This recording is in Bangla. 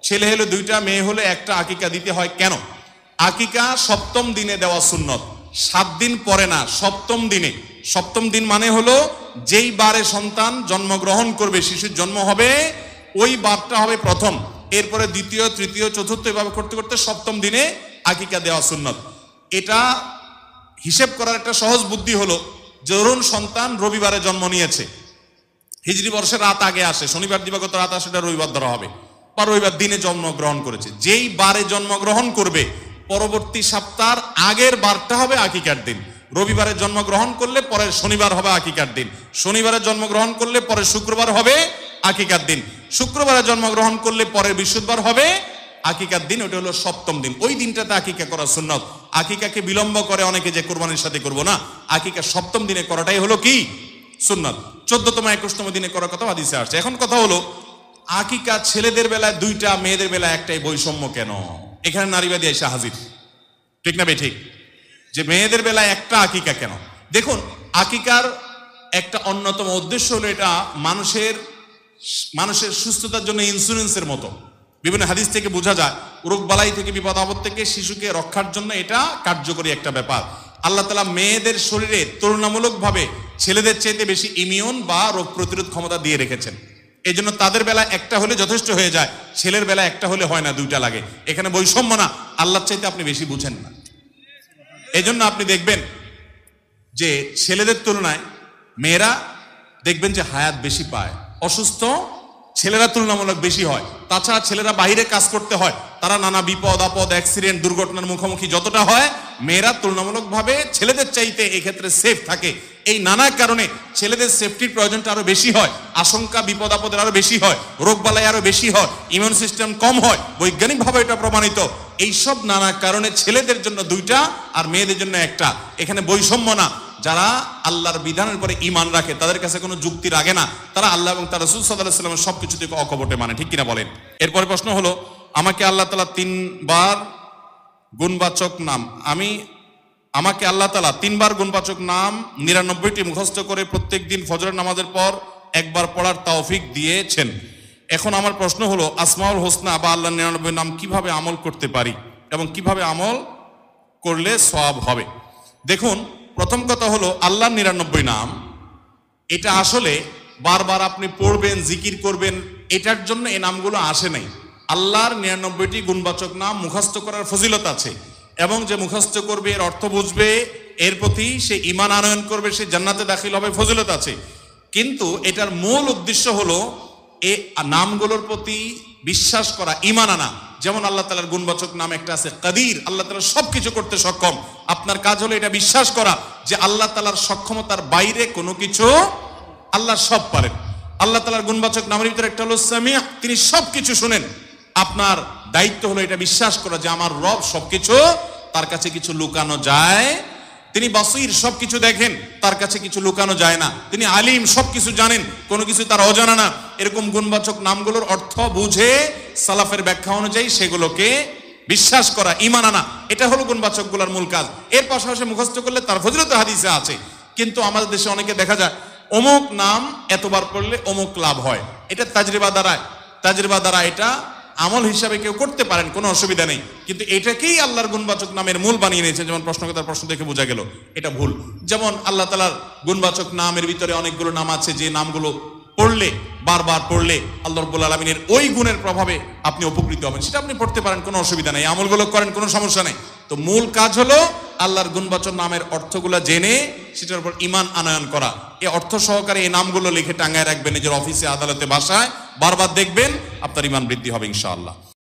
ছেলে হলো দুইটা, মেয়ে হলে একটা, আকিকা দিতে হয় কেন? আকিকা সপ্তম দিনে দেওয়া সুন্নত, 7 দিন পরে না, সপ্তম দিনে। সপ্তম দিন মানে হলো যেই বারে সন্তান জন্মগ্রহণ করবে, শিশুর জন্ম হবে, ওই বারটা হবে প্রথম, এরপরে দ্বিতীয়, তৃতীয়, চতুর্থ, এভাবে করতে করতে সপ্তম দিনে আকিকা দেওয়া সুন্নত। এটা হিসেব করার একটা সহজ বুদ্ধি হলো, ধরুন সন্তান রবিবারে জন্ম নিয়েছে, হিজরি বর্ষের রাত আগে আসে, শনিবার দিবাগত রাত আসে, এটা রবিবার ধরা হবে, বা রবিবার দিনে জন্মগ্রহণ করেছে। যেই বারে জন্মগ্রহণ করবে পরবর্তী সপ্তাহের আগের বারটা হবে আকিকার দিন। রবিবারে জন্মগ্রহণ করলে পরের শনিবার হবে আকিকার দিন, শনিবারে জন্মগ্রহণ করলে পরের শুক্রবার হবে আকিকার দিন, শুক্রবারে জন্মগ্রহণ করলে পরের বৃহস্পতিবার হবে আকিকার দিন। ওটা হলো সপ্তম দিন, ওই দিনটাতে আকিকা করা সুন্নত। আকিকাকে বিলম্ব করে অনেকে, যে কোরবানির সাথে করবো না, আকিকা সপ্তম দিনে করাটাই হলো কি সুন্নত। 14তম 21তম দিনে করার কথা হাদিসে আসছে। এখন কথা হলো, আকিকা ছেলেদের বেলায় 2টা, মেয়েদের বেলায় একটাই, বৈষম্য কেন? এখানে নারীবাদী এসে হাজির, ঠিক না বে ঠিক? যে মেয়েদের বেলায় একটা আকিকা কেন? দেখুন, আকিকার একটা অন্যতম উদ্দেশ্য হলো, এটা মানুষের সুস্থতার জন্য ইন্স্যুরেন্সের মতো। বিভিন্ন হাদিস থেকে বোঝা যায়, রোগ বালাই থেকে, বিপদ আপদ থেকে শিশুকে রক্ষার জন্য এটা কার্যকরী একটা ব্যাপার। আল্লাহ তাআলা মেয়েদের শরীরে তুলনামূলকভাবে ছেলেদের চাইতে বেশি ইমিউন বা রোগ প্রতিরোধ ক্ষমতা দিয়ে রেখেছেন। এই জন্য তাদের বেলায় একটা হলে যথেষ্ট হয়ে যায়, ছেলের বেলায় একটা হলে হয় না, 2টা লাগে। এখানে বৈষম্য না, আল্লাহর চাইতে আপনি বেশি বুঝেন না। এই জন্য আপনি দেখবেন যে ছেলেদের তুলনায় মেয়েরা দেখবেন যে হায়াত বেশি পায়, অসুস্থ ছেলেরা তুলনামূলক বেশি হয়। তাছাড়া ছেলেরা বাইরে কাজ করতে হয়, তারা নানা বিপদ আপদ, অ্যাক্সিডেন্ট, দুর্ঘটনার মুখোমুখি যতটা হয়, মেয়েরা তুলনামূলকভাবে ছেলেদের চাইতে এক্ষেত্রে সেফ থাকে। এই নানা কারণে ছেলেদের সেফটির প্রয়োজনটা আরো বেশি হয়, আশঙ্কা বিপদ আপদের আরো বেশি হয়, রোগ বালাই আরো বেশি হয়, ইমিউন সিস্টেম কম হয়, বৈজ্ঞানিকভাবে এটা প্রমাণিত। এইসব নানা কারণে ছেলেদের জন্য 2টা আর মেয়েদের জন্য একটা। এখানে বৈষম্য না। যারা আল্লাহর বিধানের পরে ঈমান রাখে, তাদের কাছে কোনো যুক্তি লাগে না, তারা আল্লাহ এবং তার রাসূল সাল্লাল্লাহু আলাইহি ওয়াসাল্লামের সবকিছু থেকে অকপটে মানে, ঠিক কিনা বলেন? এরপরে প্রশ্ন হলো, আমাকে আল্লাহ তাআলা 3বার গুণবাচক নাম, আমাকে আল্লাহ তাআলা 3বার গুণবাচক নাম 99টি মুখস্থ করে প্রত্যেকদিন ফজরের নামাজের পর একবার পড়ার তৌফিক দিয়েছেন। এখন আমার প্রশ্ন হলো, আসমাউল হোসনা বা আল্লাহর 99 নাম কিভাবে আমল করতে পারি এবং কিভাবে আমল করলে সওয়াব হবে? দেখুন, প্রথম কথা হলো, আল্লাহর 99 নাম, এটা আসলে বারবার আপনি পড়বেন, জিকির করবেন, এটার জন্য এই নামগুলো আসে নাই। আল্লাহর 99টি গুণবাচক নাম মুখস্থ করার ফজিলত আছে, এবং যে মুখস্থ করবে, এর অর্থ বুঝবে, এর প্রতি সে ঈমান আনয়ন করবে, সে জান্নাতে দাখিল হবে, ফজিলত আছে। কিন্তু এটার মূল উদ্দেশ্য হলো এই নামগুলোর প্রতি বিশ্বাস করা, ঈমান আনা। যেমন আল্লাহ তাআলার গুণবাচক নাম একটা আছে কাদির, আল্লাহ তাআলা সবকিছু করতে সক্ষম। আপনার কাজ হলো এটা বিশ্বাস করা যে আল্লাহ তাআলার সক্ষমতার বাইরে কোনো কিছু, আল্লাহ সব পারেন। আল্লাহ তাআলার গুণবাচক নামের ভিতরে একটা হলো সামিয়া, তিনি সবকিছু শুনেন। আপনার দায়িত্ব হলো এটা বিশ্বাস করা যে আমার রব সবকিছু, তার কাছে কিছু লুকানো যায়। তিনি বাসীর, সবকিছু দেখেন, তার কাছে কিছু লুকানো যায় না। তিনি আলিম, সবকিছু জানেন, কোনো কিছু তার অজানা না। এরকম গুণবাচক নামগুলোর অর্থ বুঝে সালাফের ব্যাখ্যা অনুযায়ী সেগুলোকে বিশ্বাস করা, ঈমান আনা, এটা হলো গুণবাচকগুলোর মূল কাজ। এর পাশাপাশি মুখস্থ করলে তার ফজিলত হাদিসে আছে। কিন্তু আমাদের দেশে অনেকে দেখা যায় অমুক নাম এতবার পড়লে অমুক লাভ হয়, এটা তাজরিবা দ্বারা এটা আমল হিসাবে কেউ করতে পারেন, কোনো অসুবিধা নেই। কিন্তু এটাকেই আল্লাহর গুণবাচক নামের মূল বানিয়ে নিয়েছে। যেমন প্রশ্নকর্তার প্রশ্ন দেখে বোঝা গেল এটা ভুল। যেমন আল্লাহ তাআলার গুণবাচক নামের ভিতরে অনেকগুলো নাম আছে, যে নামগুলো পড়লে, বারবার পড়লে আল্লাহ রাব্বুল আলামিনের ওই গুণের প্রভাবে আপনি উপকৃত হবেন, সেটা আপনি পড়তে পারেন, কোনো অসুবিধা নেই, আমলগুলো করেন, কোনো সমস্যা নেই। তো মূল কাজ হলো আল্লাহর গুণবাচক নামের অর্থগুলো জেনে সেটার উপর ঈমান আনয়ন করা। এই অর্থ সহকারে এই নামগুলো লিখে টাঙায় রাখবেন নিজের অফিসে, আদালতে, বাসায়, বারবার দেখবেন, আপনার ঈমান বৃদ্ধি হবে ইনশাআল্লাহ।